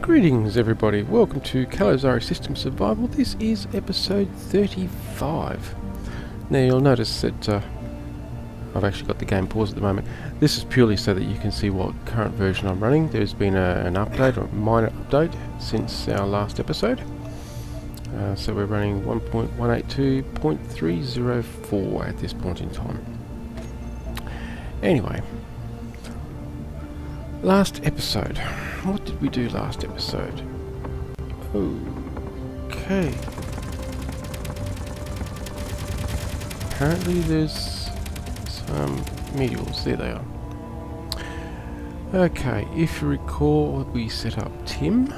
Greetings everybody, welcome to Calizari System Survival. This is episode 35. Now you'll notice that I've actually got the game paused at the moment. This is purely so that you can see what current version I'm running. There's been an update, or a minor update, since our last episode. So we're running 1.182.304 at this point in time. Anyway, last episode. What did we do last episode? Okay. Apparently there's some meteors. There they are. Okay, if you recall, we set up Tim.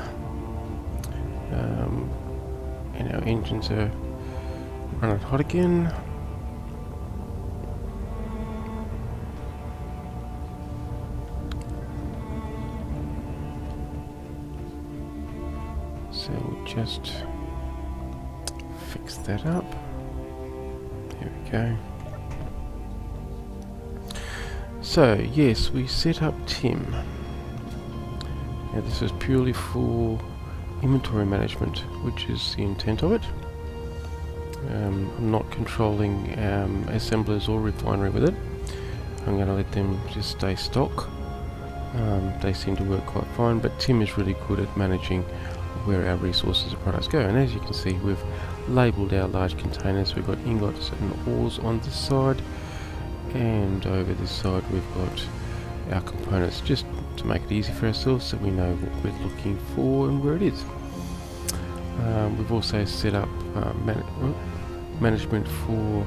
And our engines are running hot again. So we'll just fix that up. There we go. So yes, we set up Tim. Now this is purely for inventory management, which is the intent of it. I'm not controlling assemblers or refinery with it. I'm going to let them just stay stock. They seem to work quite fine, but Tim is really good at managing where our resources and products go. And as you can see, we've labelled our large containers. We've got ingots and ores on this side, and over this side we've got our components, just to make it easy for ourselves so we know what we're looking for and where it is. We've also set up management for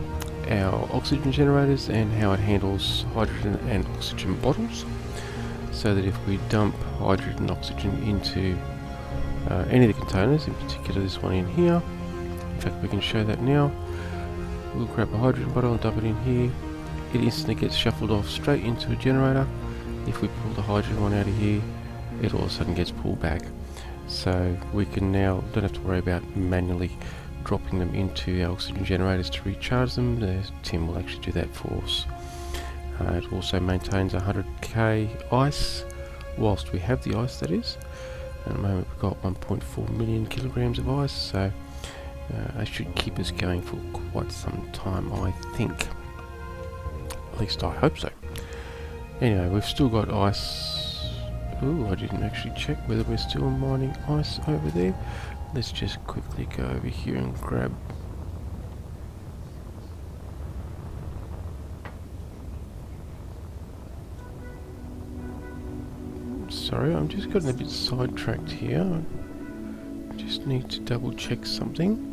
our oxygen generators and how it handles hydrogen and oxygen bottles, so that if we dump hydrogen and oxygen into any of the containers, in particular this one in here, in fact we can show that now. We'll grab a hydrogen bottle and dump it in here. It instantly gets shuffled off straight into a generator. If we pull the hydrogen one out of here, it all of a sudden gets pulled back. So we can now don't have to worry about manually dropping them into our oxygen generators to recharge them. Tim will actually do that for us. It also maintains 100k ice whilst we have the ice, that is. At the moment we've got 1.4 million kilograms of ice, so that should keep us going for quite some time, I think. At least I hope so. Anyway, we've still got ice. Ooh, I didn't actually check whether we're still mining ice over there. Let's just quickly go over here and grab. Sorry, I'm just getting a bit sidetracked here. Just need to double check something.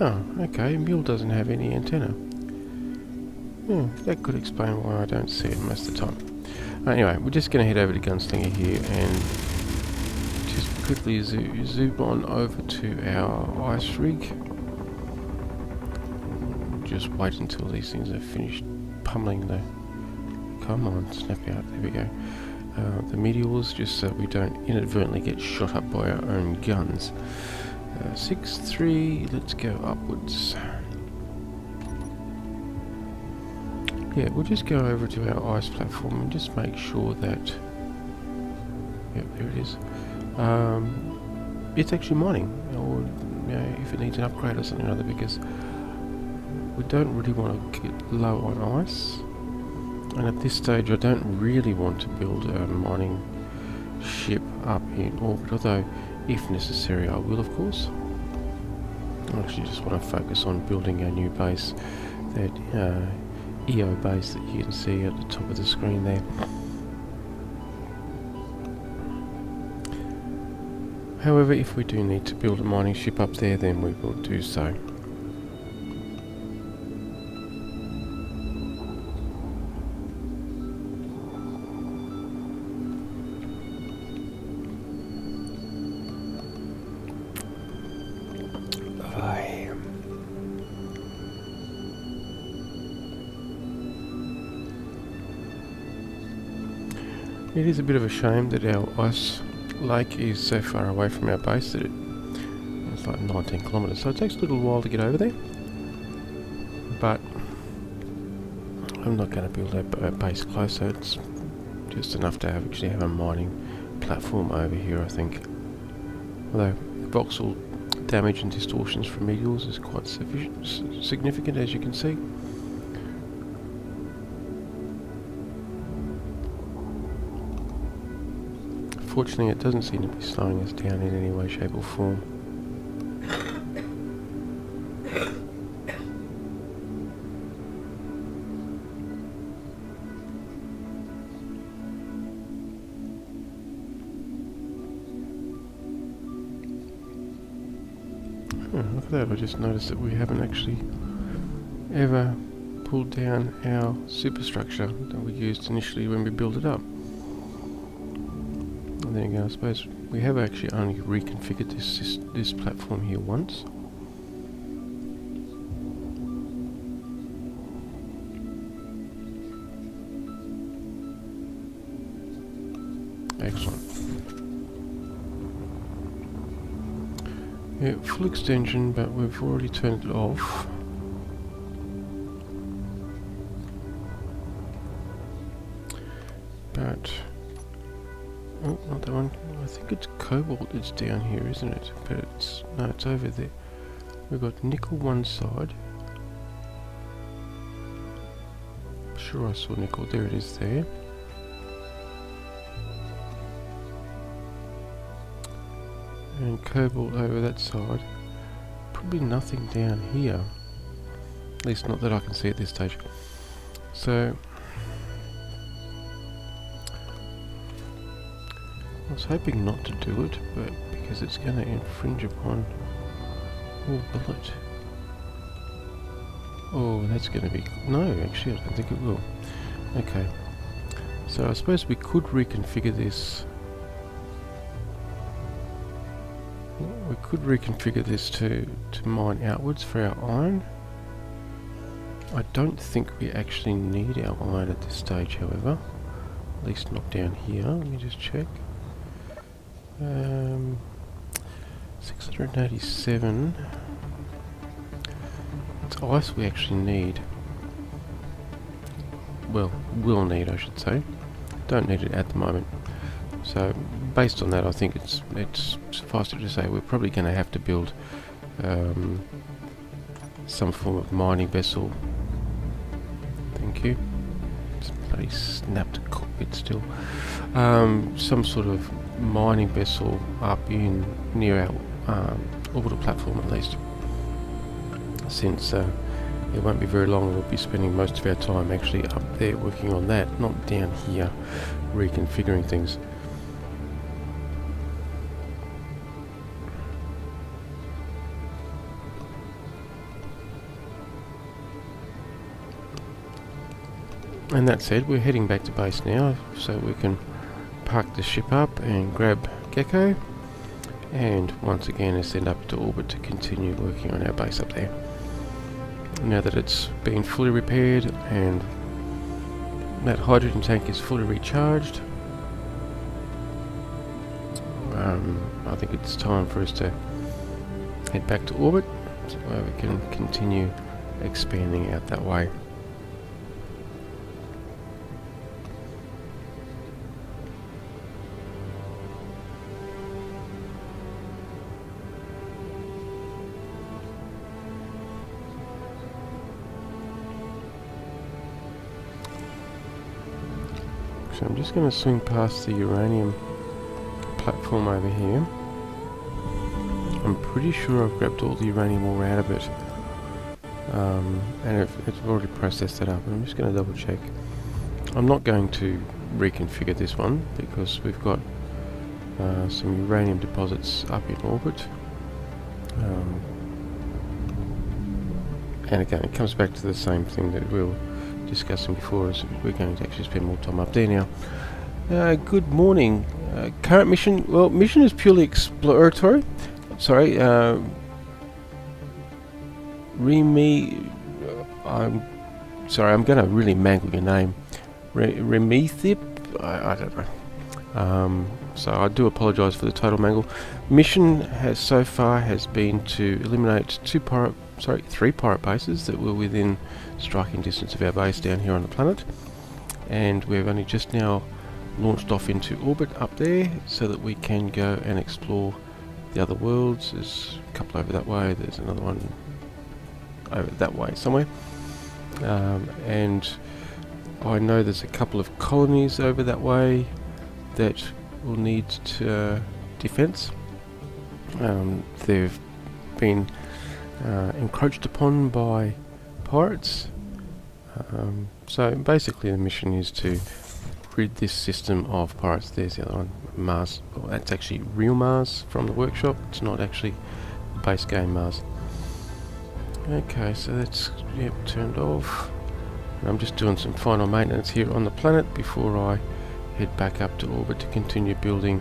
Oh, okay, mule doesn't have any antenna. That could explain why I don't see it most of the time. Anyway, we're just going to head over to Gunslinger here and just quickly zoom on over to our ice rig. Just wait until these things are finished pummeling the... Come on, snap out, there we go. The meteors, just so we don't inadvertently get shot up by our own guns. 6-3, let's go upwards. Yeah, we'll just go over to our ice platform and just make sure that, yeah, there it is. It's actually mining, or if it needs an upgrade or something or other, because we don't really want to get low on ice. And at this stage I don't really want to build a mining ship up in orbit, although if necessary I will, of course. I actually just want to focus on building our new base, that EO base that you can see at the top of the screen there. However, if we do need to build a mining ship up there, then we will do so. It is a bit of a shame that our ice lake is so far away from our base that it's like 19 kilometres, so it takes a little while to get over there. But I'm not going to build a base closer. It's just enough to actually have a mining platform over here, I think. Although voxel damage and distortions from medials is quite significant, as you can see. Fortunately, it doesn't seem to be slowing us down in any way, shape or form. Look at that, I just noticed that we haven't actually ever pulled down our superstructure that we used initially when we built it up. And there you go, I suppose we have actually only reconfigured this platform here once. Excellent. Yeah, full extension, but we've already turned it off. But oh, not that one. I think it's cobalt that's down here, isn't it? But it's no, it's over there. We've got nickel one side. Sure, I saw nickel. There it is there. And cobalt over that side. Probably nothing down here. At least not that I can see at this stage. So I was hoping not to do it, but because it's going to infringe upon... Oh, will it? Oh, that's going to be... No, actually I don't think it will. Okay. So I suppose we could reconfigure this. We could reconfigure this to mine outwards for our iron. I don't think we actually need our iron at this stage, however. At least not down here. Let me just check. 687. It's ice we actually need. Well, will need, I should say. Don't need it at the moment. So, based on that, I think it's suffice it to say we're probably going to have to build some form of mining vessel. Thank you. It's bloody snapped cockpit still. Some sort of mining vessel up in near our orbital platform, at least, since it won't be very long. We'll be spending most of our time actually up there working on that, not down here reconfiguring things. And that said, we're heading back to base now, so we can park the ship up and grab Gecko, and once again ascend up to orbit to continue working on our base up there. Now that it's been fully repaired and that hydrogen tank is fully recharged, I think it's time for us to head back to orbit so we can continue expanding out that way. So I'm just going to swing past the uranium platform over here. I'm pretty sure I've grabbed all the uranium ore out of it. And it's already processed that up. I'm just going to double check. I'm not going to reconfigure this one because we've got some uranium deposits up in orbit. And again, it comes back to the same thing that we were discussing before, is we're going to actually spend more time up there now. Good morning. Current mission, well, mission is purely exploratory. Sorry, I'm sorry, I'm going to really mangle your name. Remethip? I don't know. So I do apologise for the total mangle. Mission has so far has been to eliminate three pirate bases that were within striking distance of our base down here on the planet, and we've only just now launched off into orbit up there so that we can go and explore the other worlds. There's a couple over that way, there's another one over that way somewhere, and I know there's a couple of colonies over that way that will need defense. They've been encroached upon by pirates, so basically the mission is to rid this system of pirates. There's the other one, Mars. Well, that's actually real Mars from the workshop, it's not actually base game Mars. Okay, so that's turned off. And I'm just doing some final maintenance here on the planet before I head back up to orbit to continue building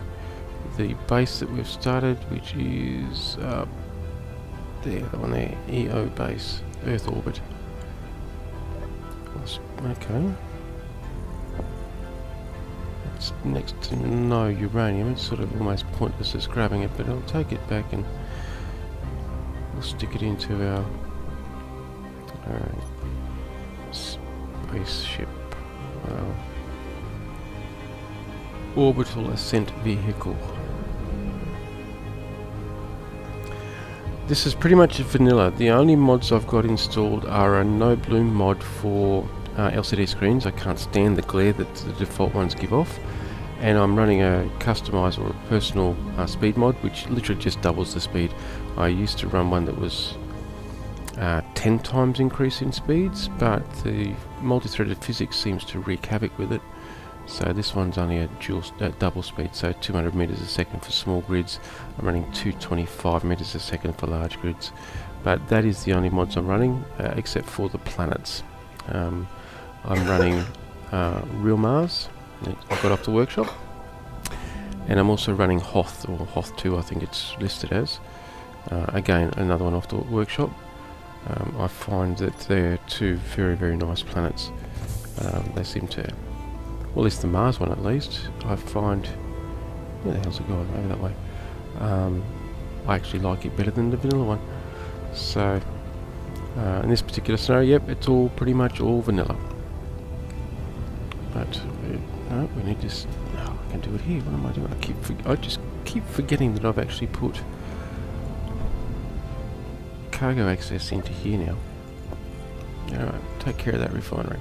the base that we've started, which is there, the one there, EO base, Earth orbit. Okay. It's next to no uranium. It's sort of almost pointless as grabbing it, but I'll take it back and we'll stick it into our spaceship, orbital ascent vehicle. This is pretty much vanilla. The only mods I've got installed are a no bloom mod for LCD screens. I can't stand the glare that the default ones give off, and I'm running a customized or a personal speed mod, which literally just doubles the speed. I used to run one that was 10 times increase in speeds, but the multi-threaded physics seems to wreak havoc with it. So this one's only a double speed, so 200 meters a second for small grids. I'm running 225 meters a second for large grids, but that is the only mods I'm running, except for the planets. I'm running real Mars that I got off the workshop, and I'm also running Hoth, or Hoth 2 I think it's listed as. Again, another one off the workshop. I find that they're two very, very nice planets. They seem to, well, at least the Mars one at least, I find, where the hell's it going, over that way, I actually like it better than the vanilla one. So in this particular scenario, yep, it's all pretty much all vanilla. But no, we need this. Oh, I can do it here. What am I doing? I just keep forgetting that I've actually put cargo access into here now. Alright, take care of that refinery.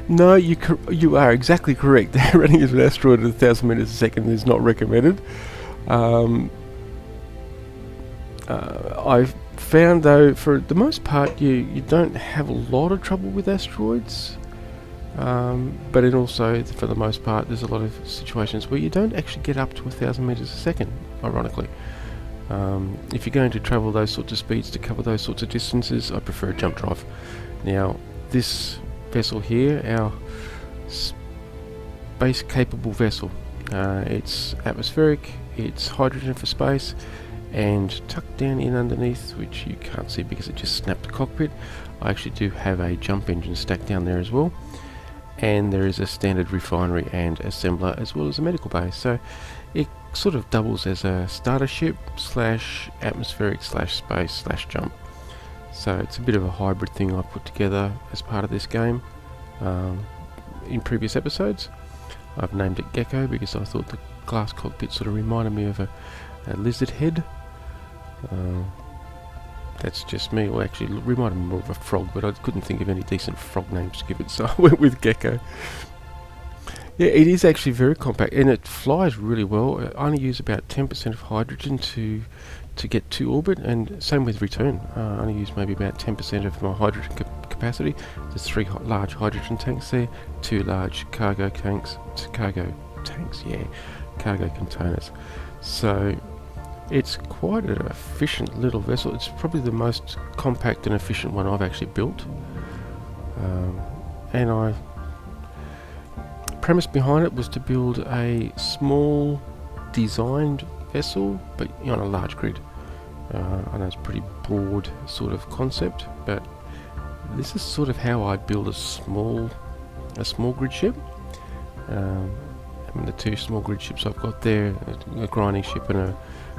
No, you are exactly correct. Running as an asteroid at 1,000 meters a second is not recommended. I've found though, for the most part, you don't have a lot of trouble with asteroids. But it also, for the most part, there's a lot of situations where you don't actually get up to 1,000 meters a second, ironically. If you're going to travel those sorts of speeds to cover those sorts of distances, I prefer a jump drive. Now, this vessel here, our space-capable vessel, it's atmospheric, it's hydrogen for space, and tucked down in underneath, which you can't see because it just snapped the cockpit, I actually do have a jump engine stacked down there as well. And there is a standard refinery and assembler as well as a medical base, so it sort of doubles as a starter ship slash atmospheric slash space slash jump. So it's a bit of a hybrid thing I put together as part of this game. In previous episodes I've named it Gecko because I thought the glass cockpit sort of reminded me of a lizard head. That's just me, or actually it reminded me more of a frog, but I couldn't think of any decent frog names to give it, so I went with Gecko. Yeah, it is actually very compact, and it flies really well. I only use about 10% of hydrogen to get to orbit, and same with return. I only use maybe about 10% of my hydrogen capacity. There's 3 large hydrogen tanks there, 2 large cargo containers. So it's quite an efficient little vessel. It's probably the most compact and efficient one I've actually built. And the premise behind it was to build a small designed vessel, but on a large grid. I know it's a pretty broad sort of concept, but this is sort of how I build a small grid ship. The 2 small grid ships I've got there, a grinding ship and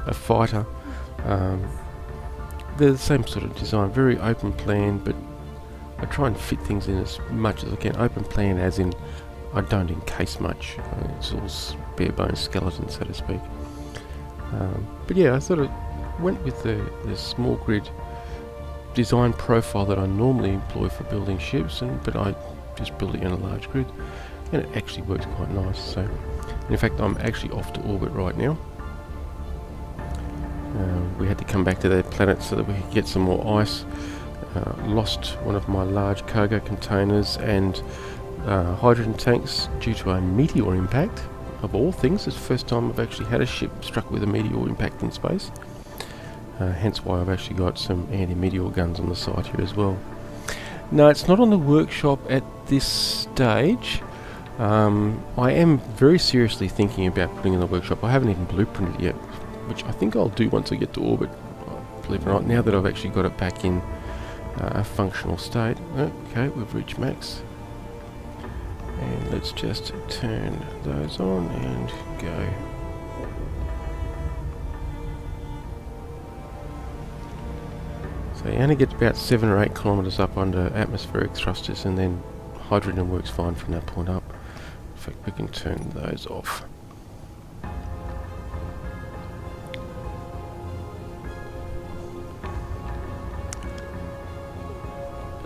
a fighter, they're the same sort of design, very open plan, but I try and fit things in as much as I can. Open plan as in I don't encase much. It's all bare bones skeleton, so to speak. But yeah, I sort of went with the small grid design profile that I normally employ for building ships, but I just built it in a large grid, and it actually works quite nice. So, in fact, I'm actually off to orbit right now. We had to come back to that planet so that we could get some more ice. Lost one of my large cargo containers and hydrogen tanks due to a meteor impact. Of all things, it's the first time I've actually had a ship struck with a meteor impact in space. Hence why I've actually got some anti-meteor guns on the site here as well. No, it's not on the workshop at this stage. I am very seriously thinking about putting it in the workshop. I haven't even blueprinted it yet, which I think I'll do once I get to orbit, believe it or not, now that I've actually got it back in a functional state. Okay, we've reached max. And let's just turn those on and go. So you only get about 7 or 8 kilometres up under atmospheric thrusters, and then hydrogen works fine from that point up. In fact, we can turn those off.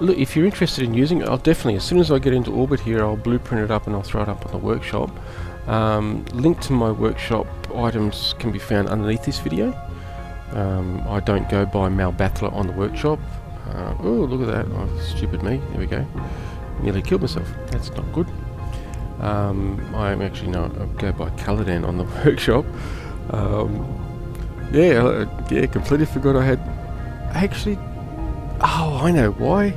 Look, if you're interested in using it, I'll definitely, as soon as I get into orbit here, I'll blueprint it up and I'll throw it up on the workshop. Link to my workshop items can be found underneath this video. I don't go by Malbathla on the workshop. Oh, look at that. Oh, stupid me. There we go. Nearly killed myself. That's not good. I actually go by Calizari on the workshop. Yeah, completely forgot I had... Actually... Oh, I know why.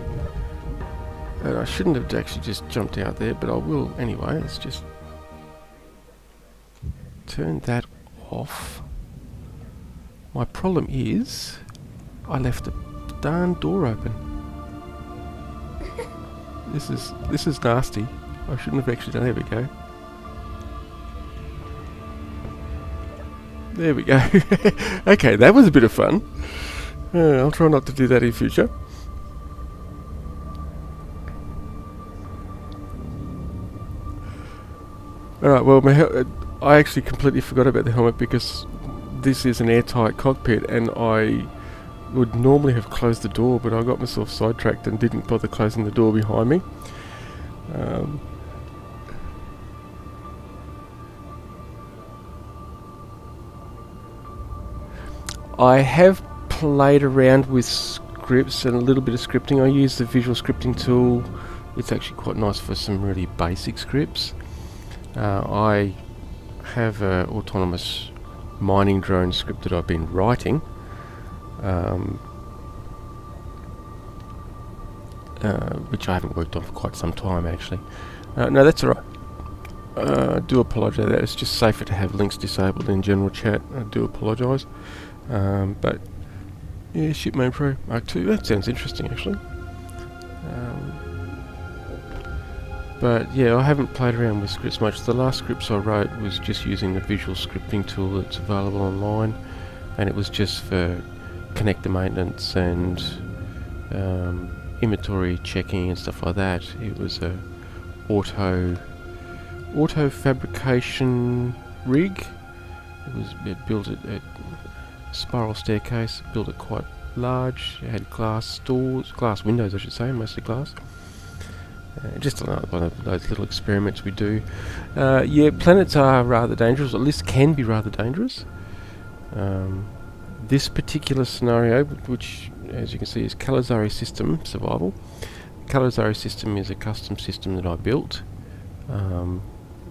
I shouldn't have actually just jumped out there, but I will anyway. Let's just turn that off. My problem is I left the darn door open. This is nasty. I shouldn't have actually done. There we go. There we go. Okay, that was a bit of fun. I'll try not to do that in future. Alright, well, I actually completely forgot about the helmet because this is an airtight cockpit, and I would normally have closed the door, but I got myself sidetracked and didn't bother closing the door behind me. I have played around with scripts and a little bit of scripting. I use the visual scripting tool. It's actually quite nice for some really basic scripts. I have an autonomous mining drone script that I've been writing, which I haven't worked on for quite some time actually. No, that's alright. I do apologise. That it's just safer to have links disabled in general chat. I do apologise. But yeah, Shipman Pro Mark II. That sounds interesting actually. But yeah, I haven't played around with scripts much. The last scripts I wrote was just using the visual scripting tool that's available online, and it was just for connector maintenance and inventory checking and stuff like that. It was a auto fabrication rig. It built it at a spiral staircase. Built it quite large. It had glass windows, I should say, mostly glass. Just another one of those little experiments we do. Yeah, planets are rather dangerous, or at least can be rather dangerous. This particular scenario, which as you can see is Calizari system survival. Calizari system is a custom system that I built.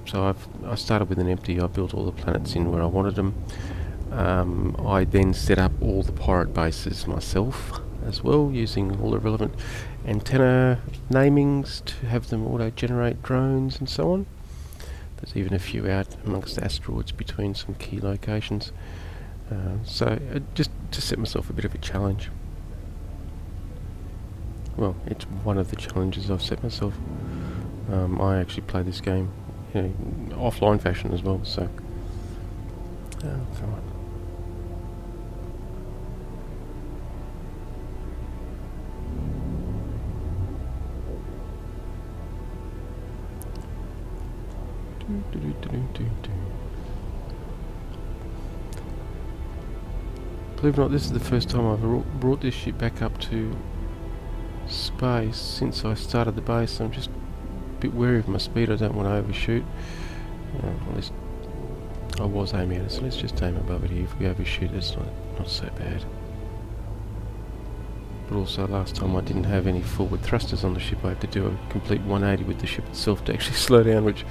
So I started with an empty. I built all the planets in where I wanted them. I then set up all the pirate bases myself as well, using all the relevant antenna namings to have them auto-generate drones and so on. There's even a few out amongst asteroids between some key locations. So just to set myself a bit of a challenge. Well, it's one of the challenges I've set myself. I actually play this game offline fashion as well, so come on. Believe it or not, this is the first time I've brought this ship back up to space since I started the base. I'm just a bit wary of my speed. I don't want to overshoot. At least I was aiming at it, so let's just aim above it here. If we overshoot, it's not so bad. But also, last time I didn't have any forward thrusters on the ship. I had to do a complete 180 with the ship itself to actually slow down, which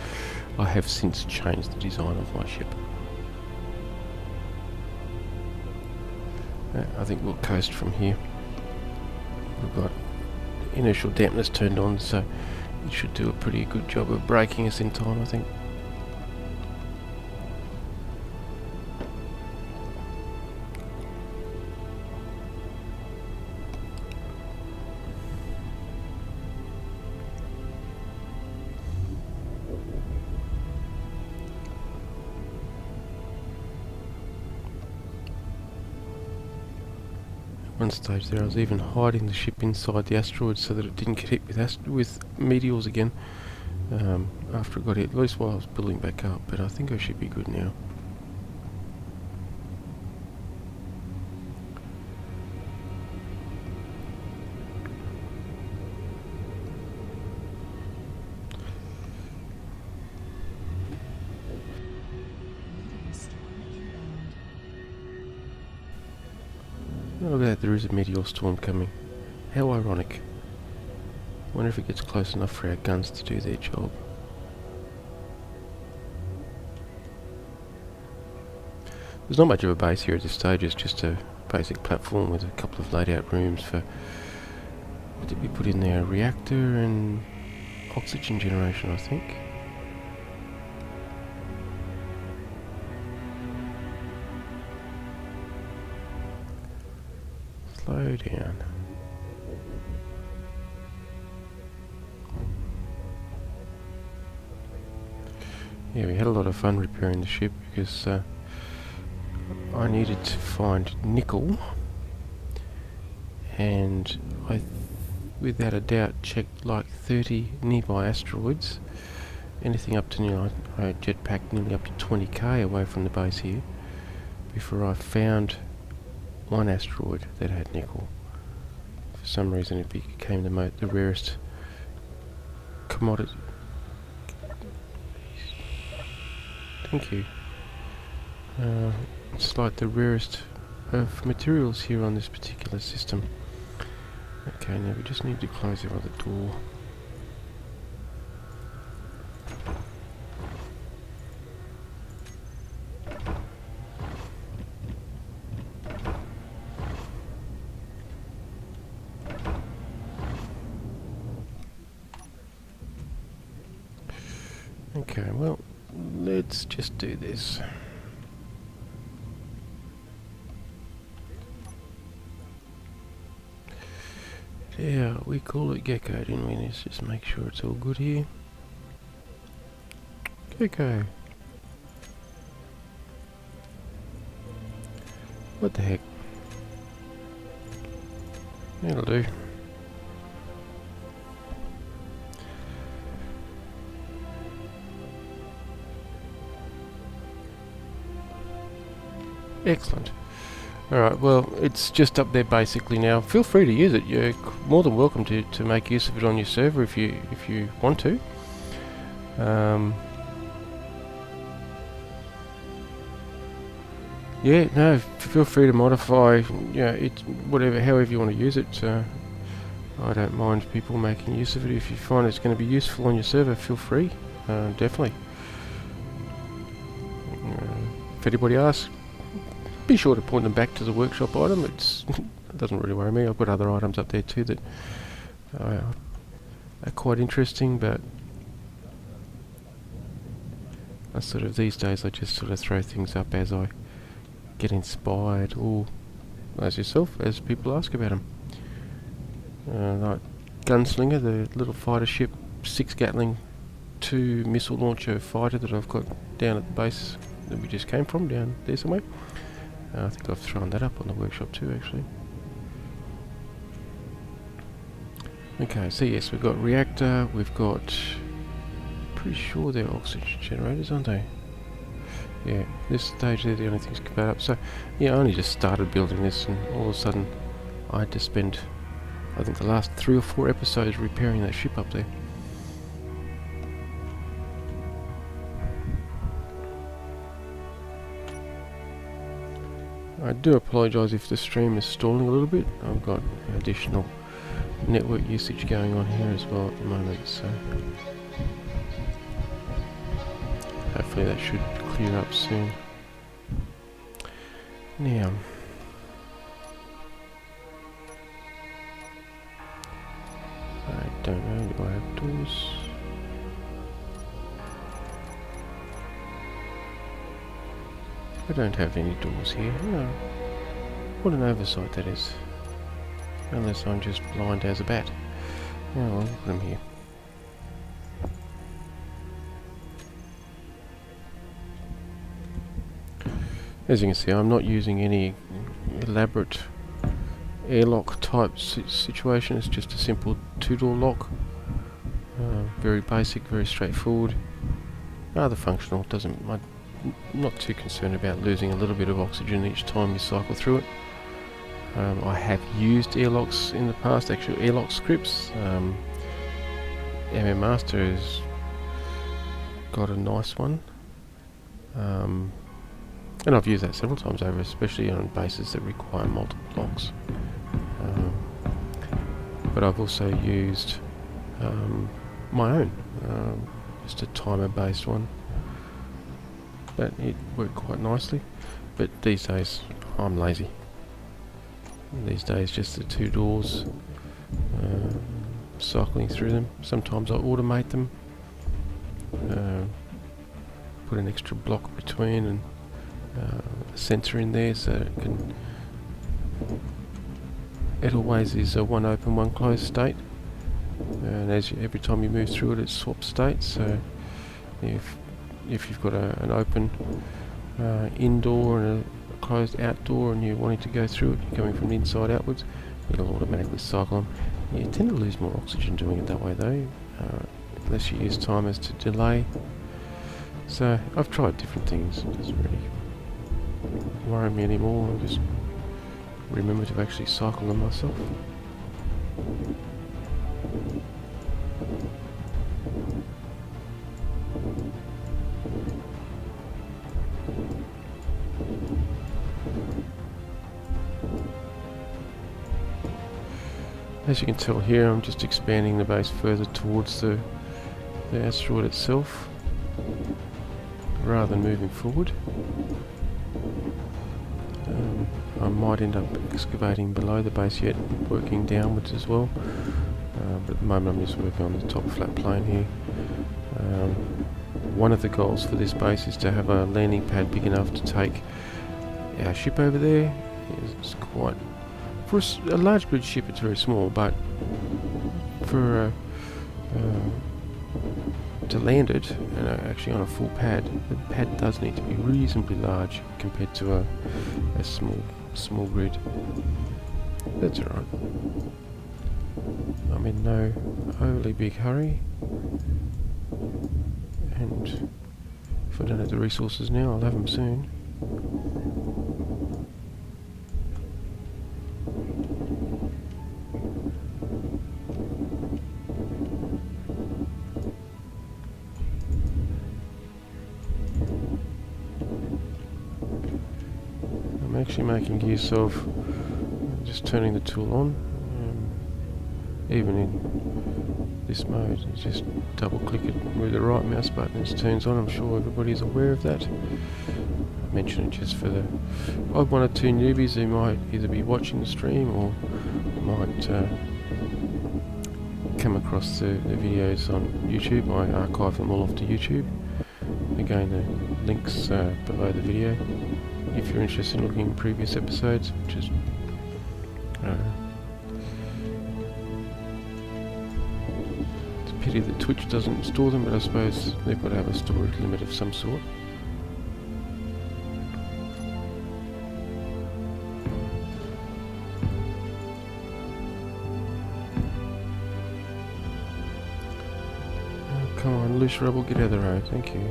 I have since changed the design of my ship. I think we'll coast from here. We've got inertial dampness turned on, so it should do a pretty good job of braking us in time, I think. One stage there I was even hiding the ship inside the asteroid so that it didn't get hit with meteors again after it got hit, at least while I was building back up, but I think I should be good now. Look at that, there is a meteor storm coming. How ironic. Wonder if it gets close enough for our guns to do their job. There's not much of a base here at this stage, it's just a basic platform with a couple of laid out rooms for, what did we put in there, a reactor and oxygen generation, I think. Slow down. Yeah, we had a lot of fun repairing the ship because I needed to find nickel, and I without a doubt checked like 30 nearby asteroids, anything up to I jetpacked nearly up to 20k away from the base here before I found one asteroid that had nickel. For some reason it became the rarest commodity. Thank you. It's like the rarest of materials here on this particular system. Okay, now we just need to close our other door. Okay, well, let's just do this. Yeah, we call it Gecko, didn't we? Let's just make sure it's all good here. Gecko. What the heck? That'll do. Excellent. Alright, well, it's just up there basically now. Feel free to use it. You're more than welcome to make use of it on your server if you want to. Yeah, no, feel free to modify, however you want to use it. I don't mind people making use of it. If you find it's going to be useful on your server, feel free. Definitely. If anybody asks, be sure to point them back to the workshop item. It doesn't really worry me. I've got other items up there too that are quite interesting, but these days I just sort of throw things up as I get inspired, or as yourself, as people ask about them. Like Gunslinger, the little fighter ship, 6 Gatling 2 missile launcher fighter that I've got down at the base that we just came from, down there somewhere. I think I've thrown that up on the workshop too, actually. Okay, so yes, we've got reactor, we've got pretty sure they're oxygen generators, aren't they? Yeah, this stage they're the only things coming up. So yeah, I only just started building this, and all of a sudden I had to spend, I think, the last 3 or 4 episodes repairing that ship up there. I do apologise if the stream is stalling a little bit. I've got additional network usage going on here as well at the moment, so hopefully that should clear up soon. Now, I don't know, do I have doors? I don't have any doors here. Oh, what an oversight that is. Unless I'm just blind as a bat. Oh well, look at them here. As you can see, I'm not using any elaborate airlock type situation. It's just a simple 2-door lock. Very basic, very straightforward. Rather functional. I'm not too concerned about losing a little bit of oxygen each time you cycle through it. I have used airlocks in the past, actual airlock scripts. MM Master has got a nice one. And I've used that several times over, especially on bases that require multiple locks. But I've also used my own, just a timer based one. But it worked quite nicely. But these days I'm lazy. These days just the 2 doors, cycling through them. Sometimes I automate them, put an extra block between and a sensor in there so it always is a one open, one closed state, and every time you move through it swaps states. So if you've got an open indoor and a closed outdoor and you're wanting to go through it, you're coming from the inside outwards, it'll automatically cycle them. You tend to lose more oxygen doing it that way though, unless you use timers to delay. So I've tried different things. It doesn't really worry me anymore. I just remember to actually cycle them myself. As you can tell here, I'm just expanding the base further towards the asteroid itself, rather than moving forward. I might end up excavating below the base yet, working downwards as well. But at the moment I'm just working on the top flat plane here. One of the goals for this base is to have a landing pad big enough to take our ship over there. It's quite... For a large grid ship it's very small, but for to land it, and actually on a full pad, the pad does need to be reasonably large compared to a small grid. That's alright. I'm in no overly big hurry, and if I don't have the resources now, I'll have them soon. I'm actually making use of just turning the tool on, even in this mode. You just double click it with the right mouse button and it turns on. I'm sure everybody's aware of that. I mention it just for the odd 1 or 2 newbies who might either be watching the stream or might come across the videos on YouTube. I archive them all off to YouTube. Again, the links below the video if you're interested in looking at previous episodes, which is it's a pity that Twitch doesn't store them, but I suppose they've got to have a storage limit of some sort. Come on, loose rubble, get out of the road, thank you.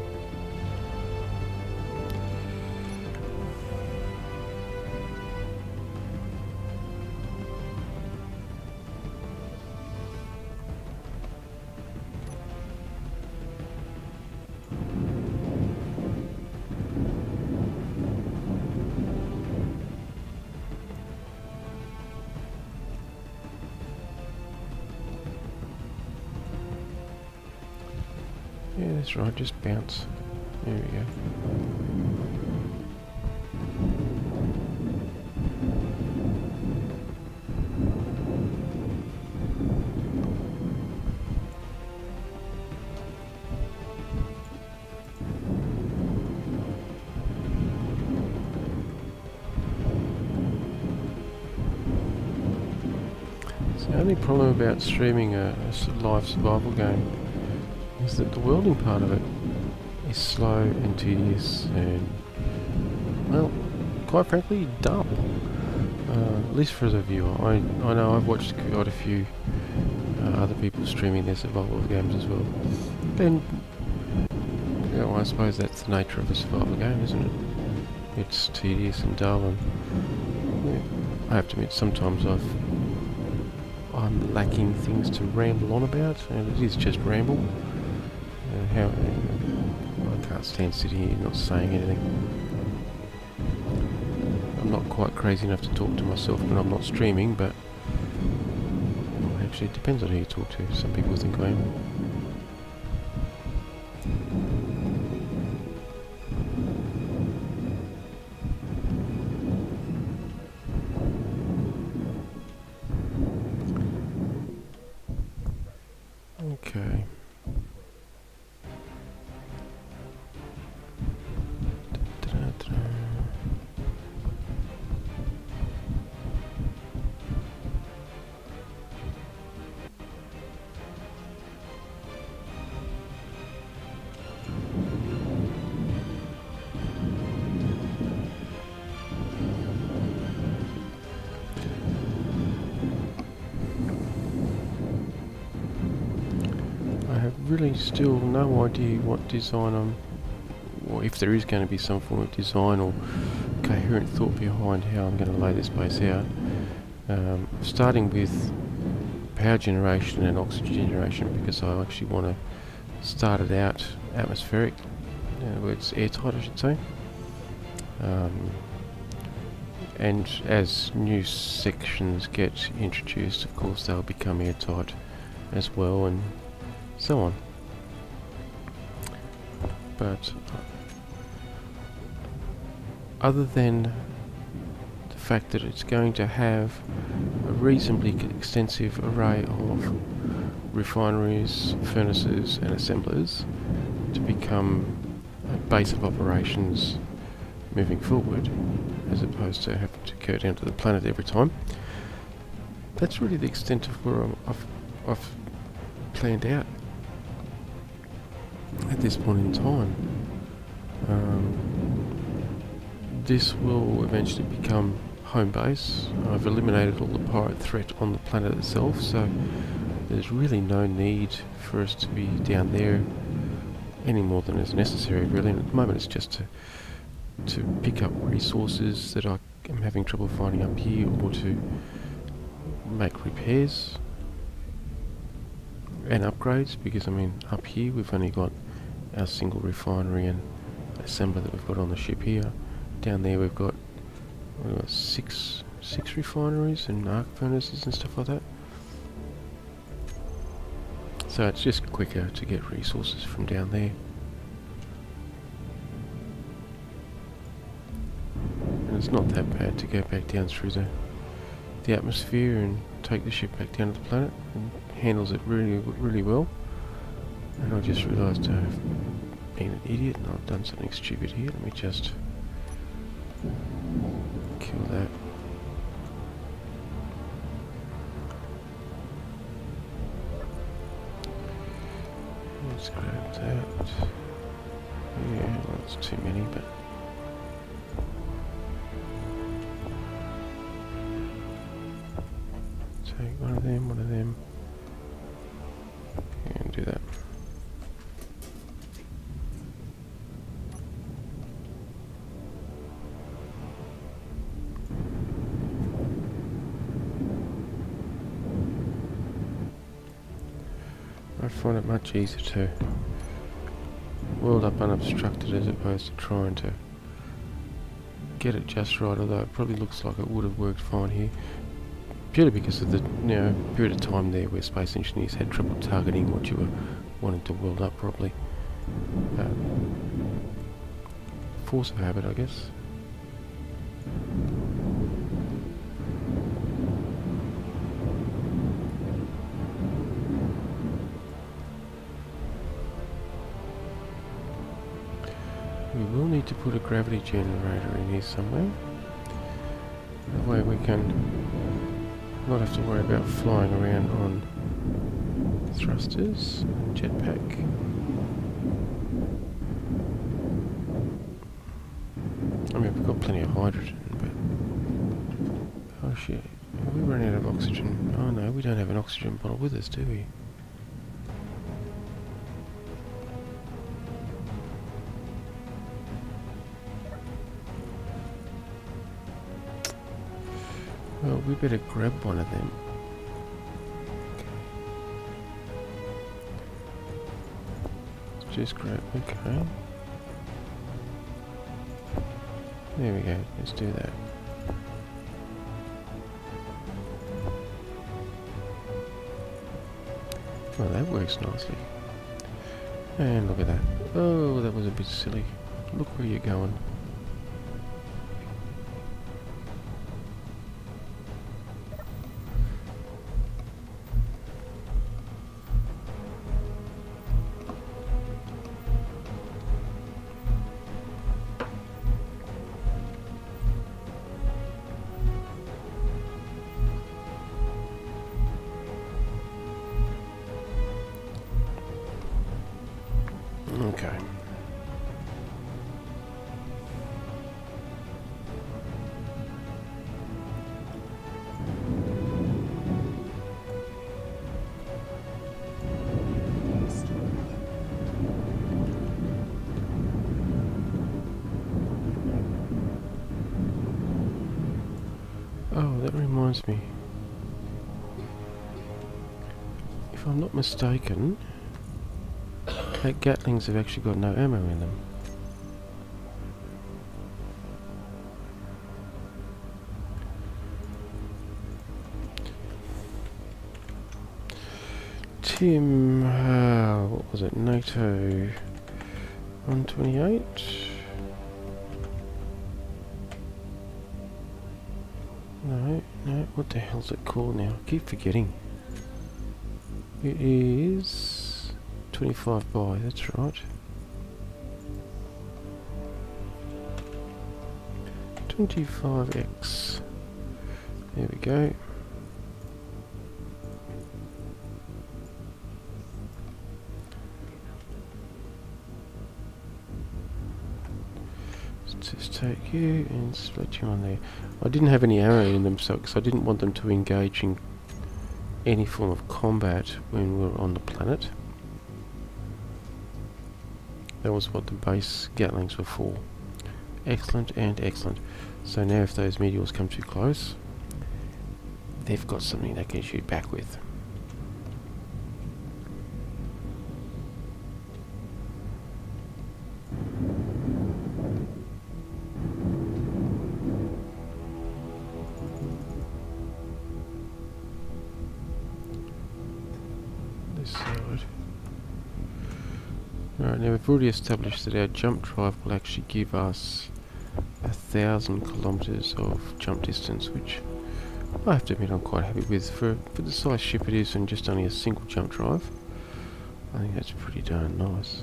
Yeah, that's right, just bounce. There we go. So the only problem about streaming a live survival game is that the welding part of it is slow and tedious and, well, quite frankly, dull. At least for the viewer. I know I've watched quite a few other people streaming their survival games as well. And, you know, I suppose that's the nature of a survival game, isn't it? It's tedious and dull, and yeah, I have to admit sometimes I'm lacking things to ramble on about, and it is just ramble. I can't stand sitting here not saying anything. I'm not quite crazy enough to talk to myself when I'm not streaming, but well, actually it depends on who you talk to. Some people think I am. Okay. I have really still no idea what design or if there is going to be some form of design or coherent thought behind how I'm going to lay this base out. Starting with power generation and oxygen generation, because I actually want to start it out atmospheric, where it's airtight I should say. And as new sections get introduced, of course they'll become airtight as well, and so on. But other than the fact that it's going to have a reasonably extensive array of refineries, furnaces and assemblers to become a base of operations moving forward, as opposed to having to go down to the planet every time, that's really the extent of where I've planned out at this point in time. This will eventually become home base. I've eliminated all the pirate threat on the planet itself, so there's really no need for us to be down there any more than is necessary, really. And at the moment it's just to pick up resources that I am having trouble finding up here, or to make repairs and upgrades, because I mean up here we've only got our single refinery and assembler that we've got on the ship here. Down there we've got six refineries and arc furnaces and stuff like that. So it's just quicker to get resources from down there. And it's not that bad to go back down through the atmosphere and take the ship back down to the planet, and handles it really well. And I just realised I've been an idiot and I've done something stupid here. Let me just kill that. Let's grab that. Yeah, well, that's too many, but take one of them, and do that. find it much easier to weld up unobstructed as opposed to trying to get it just right, although it probably looks like it would have worked fine here. Purely because of the period of time there where space engineers had trouble targeting what you were wanting to weld up properly. Force of habit, I guess. We will need to put a gravity generator in here somewhere. That way we can not have to worry about flying around on thrusters and jetpack. I mean, we've got plenty of hydrogen, but... Oh shit, have we run out of oxygen? Oh no, we don't have an oxygen bottle with us, do we? Well, we better grab one of them. Let's just grab, okay. There we go, let's do that. Oh, that works nicely. And look at that. Oh, that was a bit silly. Look where you're going. Okay. Oh, that reminds me. If I'm not mistaken, that Gatlings have actually got no ammo in them. Tim, what was it? NATO 128? No, what the hell's it called now? I keep forgetting. It is 25 by, that's right. 25X. There we go. Let's just take you and split you on there. I didn't have any arrow in them, so because I didn't want them to engage in any form of combat when we were on the planet. That was what the base Gatlings were for. Excellent and excellent. So now if those meteors come too close, they've got something they can shoot back with. This side. Alright, now we've already established that our jump drive will actually give us 1,000 kilometers of jump distance, which I have to admit I'm quite happy with. For the size ship it is and just only a single jump drive, I think that's pretty darn nice.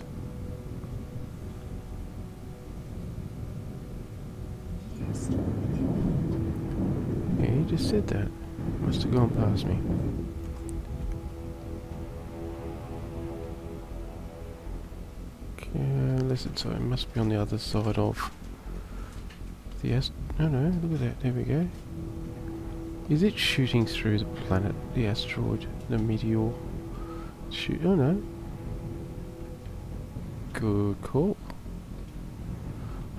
Yeah, he just said that. Must have gone past me. Unless it must be on the other side of the no, look at that, there we go. Is it shooting through the planet, the asteroid, the meteor? Shoot, oh no. Good call.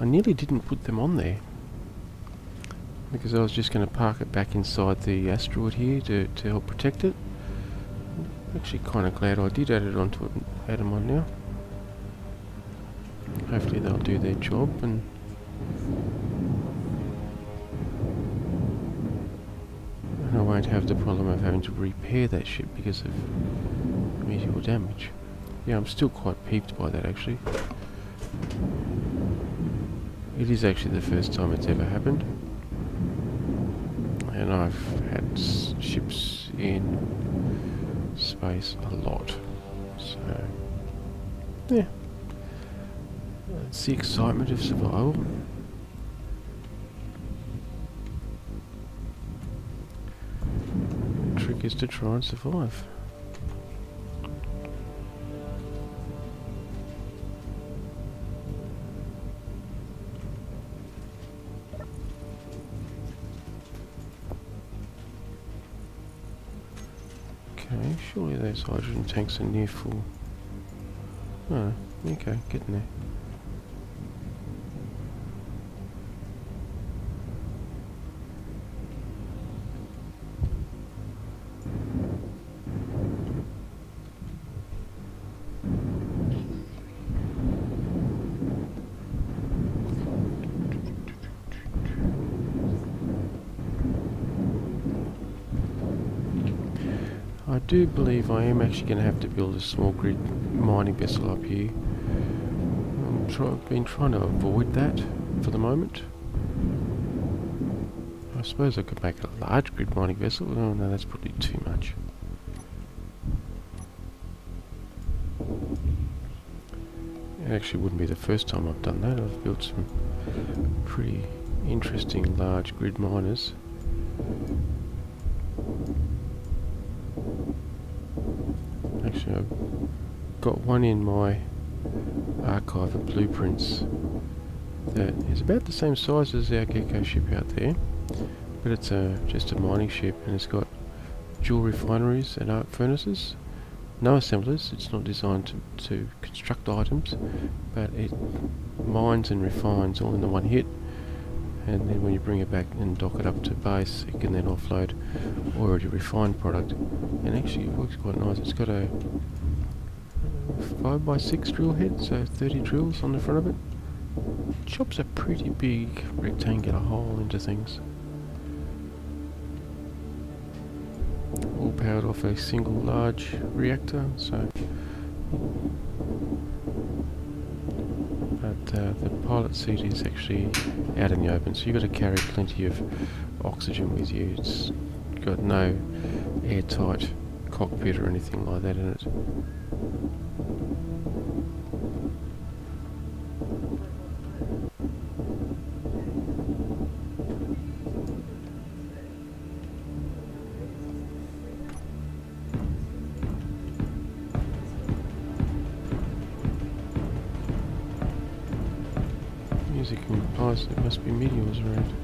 I nearly didn't put them on there, because I was just going to park it back inside the asteroid here to help protect it. Actually kind of glad I did add them on now. Hopefully they'll do their job and I won't have the problem of having to repair that ship because of meteor damage. Yeah, I'm still quite peeved by that actually. It is actually the first time it's ever happened. And I've had ships in space a lot. So, yeah. It's the excitement of survival. The trick is to try and survive. Okay, surely those hydrogen tanks are near full. Oh, okay, getting there. I do believe I am actually going to have to build a small grid mining vessel up here. I've been trying to avoid that for the moment. I suppose I could make a large grid mining vessel. Oh no, that's probably too much. It actually wouldn't be the first time I've done that. I've built some pretty interesting large grid miners. Actually, I've got one in my archive of blueprints that is about the same size as our Gecko ship out there, but it's just a mining ship and it's got dual refineries and arc furnaces. No assemblers, it's not designed to construct items, but it mines and refines all in the one hit, and then when you bring it back and dock it up to base, it can then offload already refined product. And actually it works quite nice. It's got a 5x6 drill head, so 30 drills on the front of it. Chops a pretty big rectangular hole into things. All powered off a single large reactor, so but the pilot seat is actually out in the open, so you've got to carry plenty of oxygen with you. It's got no airtight cockpit or anything like that in it. Music implies there must be meteors around.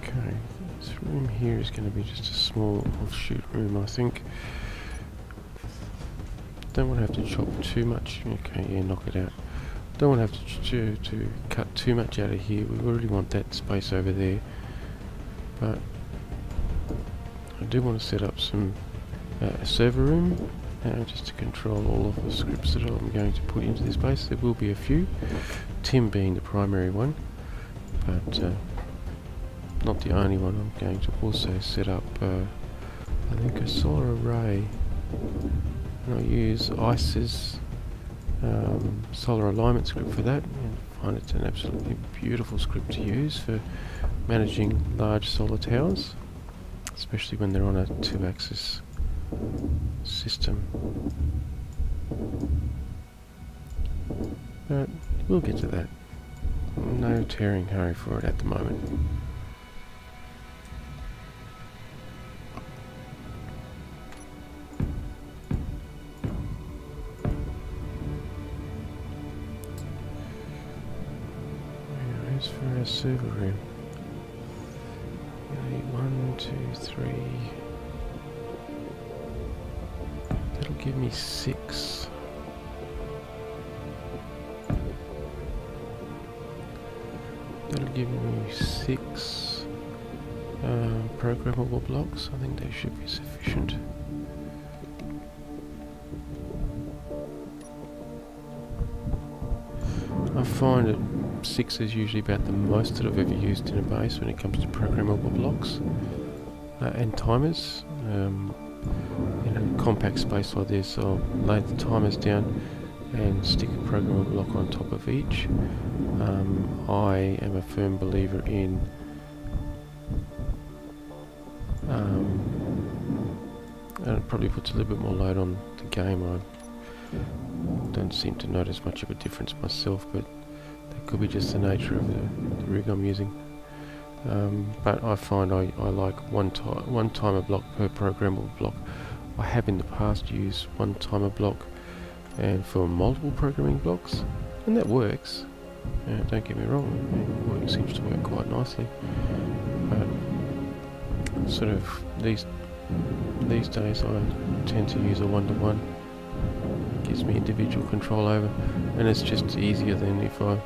Okay, this room here is going to be just a small offshoot room, I think. Don't want to have to chop too much. Okay, yeah, knock it out. Don't want to have to cut too much out of here. We already want that space over there, but I do want to set up some a server room just to control all of the scripts that I'm going to put into this base. There will be a few, Tim being the primary one, but not the only one. I'm going to also set up I think a solar array, and I'll use ICE's solar alignment script for that. I find it's an absolutely beautiful script to use for managing large solar towers, especially when they're on a 2-axis system. But we'll get to that. No tearing hurry for it at the moment. For our server room. 1, 2, 3. That'll give me 6. That'll give me 6 programmable blocks. I think they should be sufficient. I find that 6 is usually about the most that I've ever used in a base when it comes to programmable blocks and timers. In a compact space like this, I'll lay the timers down and stick a programmable block on top of each. I am a firm believer in and it probably puts a little bit more load on the game. I don't seem to notice much of a difference myself, but that could be just the nature of the rig I'm using. But I find I like one timer block per programmable block. I have in the past used one timer block and for multiple programming blocks, and that works. Don't get me wrong, it seems to work quite nicely. But sort of these days I tend to use a one-to-one. Gives me individual control over, and it's just easier than if I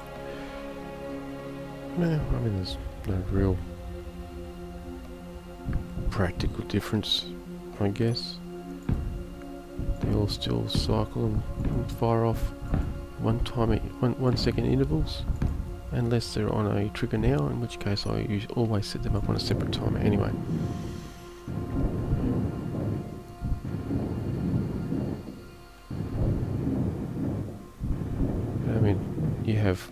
mean there's no real practical difference, I guess. They all still cycle and fire off 1 second intervals, unless they're on a trigger now, in which case I always set them up on a separate timer anyway. I mean, you have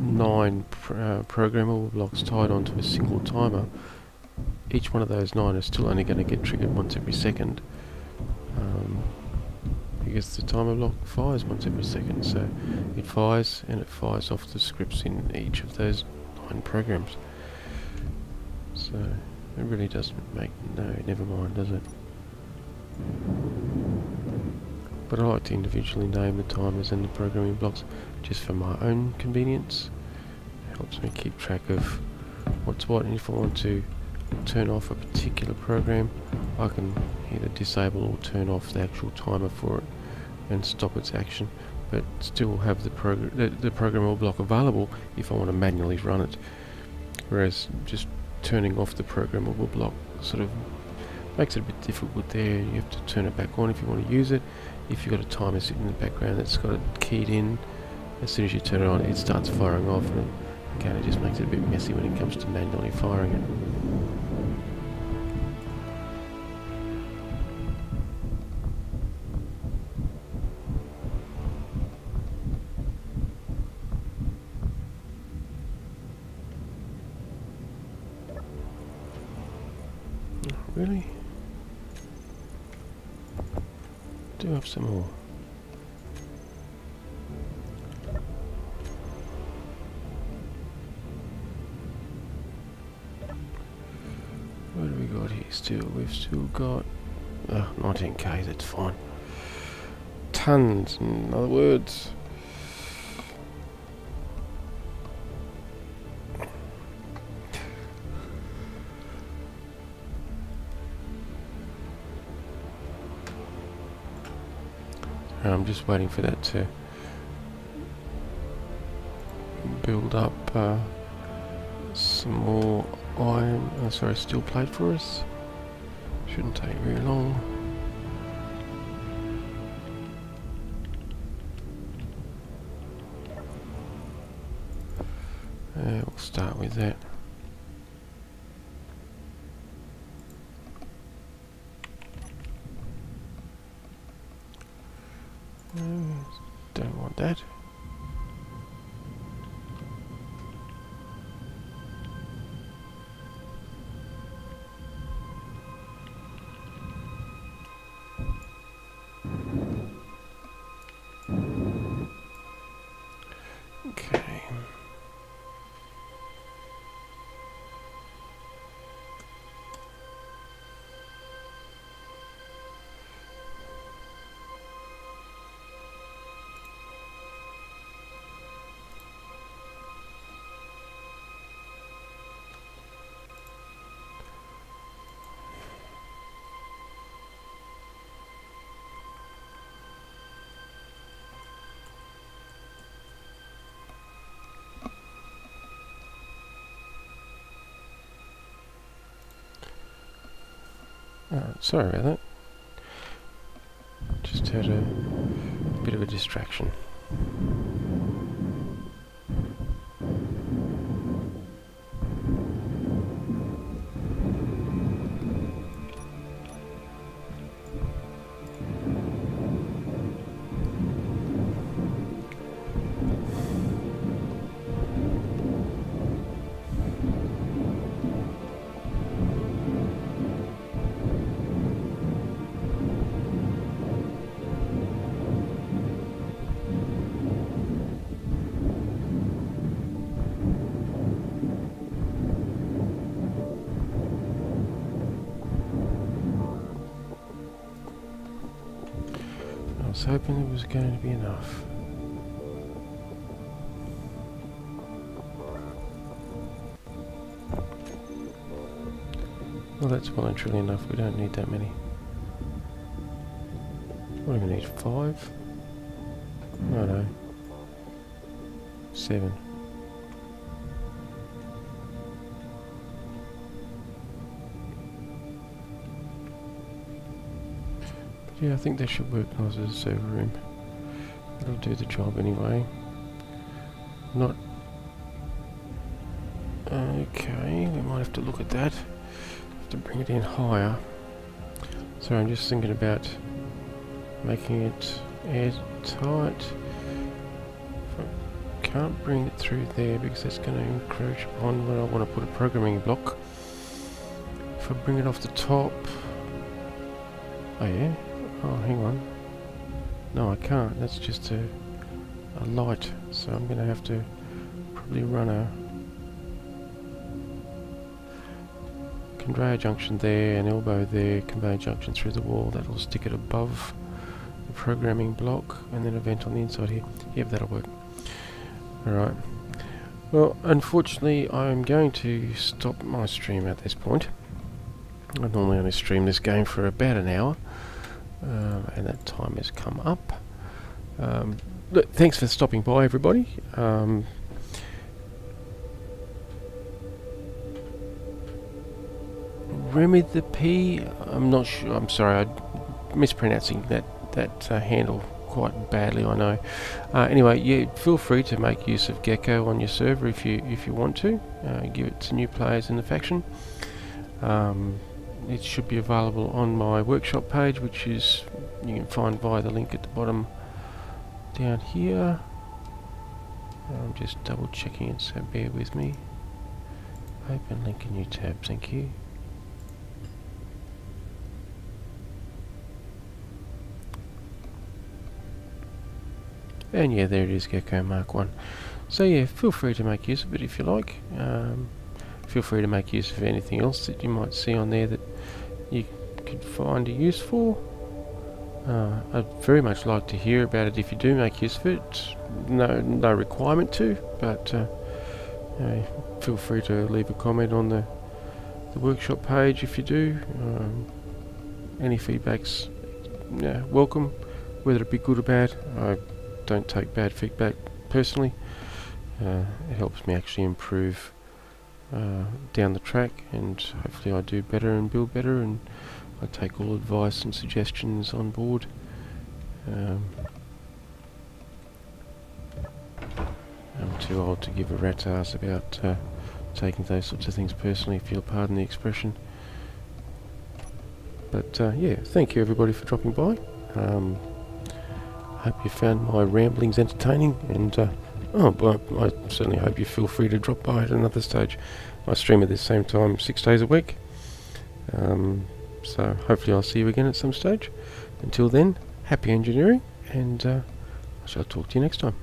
9 programmable blocks tied onto a single timer. Each one of those 9 is still only going to get triggered once every second, because the timer block fires once every second, so it fires and it fires off the scripts in each of those 9 programs. So it really doesn't make never mind, does it? But I like to individually name the timers and the programming blocks just for my own convenience. It helps me keep track of what's what, and if I want to turn off a particular program, I can either disable or turn off the actual timer for it and stop its action, but still have the programmable block available if I want to manually run it. Whereas just turning off the programmable block sort of makes it a bit difficult there. You have to turn it back on if you want to use it. If you've got a timer sitting in the background that's got it keyed in, as soon as you turn it on, it starts firing off, and it just makes it a bit messy when it comes to manually firing it. Really? Do have some more. What do we got here still? We've still got 19k, that's fine. Tons, in other words. I'm just waiting for that to build up some more steel plate for us. Shouldn't take very long. We'll start with that. Don't want that. Okay. Sorry about that. Just had a bit of a distraction. I was hoping it was going to be enough. Well, that's well and truly enough. We don't need that many. What do we need? 5? Oh no. 7. But yeah, I think they should work nice as a server room. It'll do the job anyway. Not... Okay, we might have to look at that. Have to bring it in higher. So I'm just thinking about making it airtight. Can't bring it through there because that's going to encroach upon where I want to put a programming block. If I bring it off the top... Oh yeah? Oh, hang on. No, I can't. That's just a light. So I'm going to have to probably run a conveyor junction there, an elbow there, conveyor junction through the wall. That'll stick it above the programming block, and then a vent on the inside here. Yep, that'll work. Alright. Well, unfortunately, I'm going to stop my stream at this point. I normally only stream this game for about an hour, and that time has come up. Look, thanks for stopping by, everybody. Remy the P, I'm not sure. I'm sorry, I'm mispronouncing that handle quite badly, I know. Anyway, yeah, feel free to make use of Gecko on your server if you want to. Give it to new players in the faction. It should be available on my workshop page, which is you can find via the link at the bottom down here. I'm just double checking it, so bear with me. Open link in new tab, thank you. And yeah, there it is, Gecko Mark 1. So yeah, feel free to make use of it if you like. Feel free to make use of anything else that you might see on there that you could find a use for. I'd very much like to hear about it if you do make use of it. No requirement to, but feel free to leave a comment on the workshop page if you do. Any feedback's welcome, whether it be good or bad. I don't take bad feedback personally. It helps me actually improve down the track, and hopefully I do better and build better, and I take all advice and suggestions on board. I'm too old to give a rat's ass about taking those sorts of things personally, if you'll pardon the expression. But yeah, thank you everybody for dropping by. Hope you found my ramblings entertaining, and I certainly hope you feel free to drop by at another stage. I stream at the same time 6 days a week, so hopefully I'll see you again at some stage. Until then, happy engineering, and I shall talk to you next time.